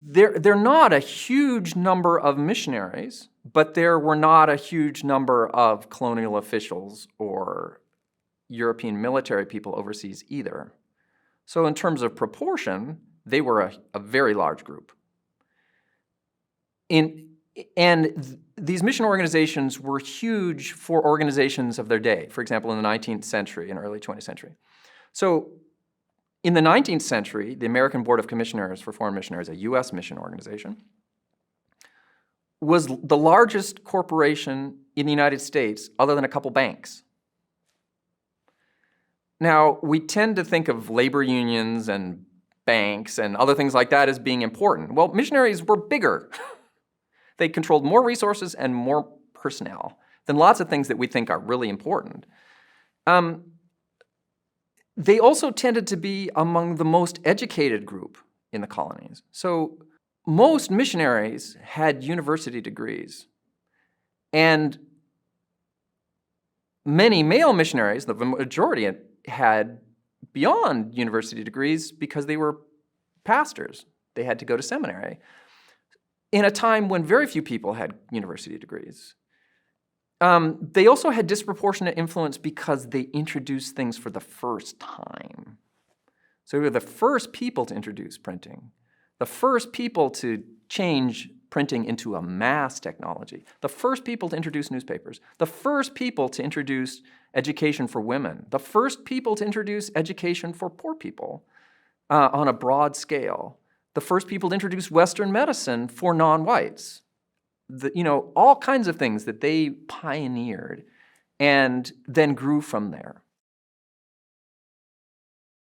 There are not a huge number of missionaries, but there were not a huge number of colonial officials or European military people overseas either. So in terms of proportion, they were a very large group. These mission organizations were huge for organizations of their day, for example, in the 19th century and early 20th century. So in the 19th century, the American Board of Commissioners for Foreign Missionaries, a U.S. mission organization, was the largest corporation in the United States other than a couple banks. Now, we tend to think of labor unions and banks and other things like that as being important. Well, missionaries were bigger. They controlled more resources and more personnel than lots of things that we think are really important. They also tended to be among the most educated group in the colonies. So most missionaries had university degrees. And many male missionaries, the majority, had beyond university degrees because they were pastors. They had to go to seminary in a time when very few people had university degrees. They also had disproportionate influence because they introduced things for the first time. So they were the first people to introduce printing, the first people to change printing into a mass technology, the first people to introduce newspapers, the first people to introduce education for women, the first people to introduce education for poor people on a broad scale, the first people to introduce Western medicine for non-whites. All kinds of things that they pioneered and then grew from there.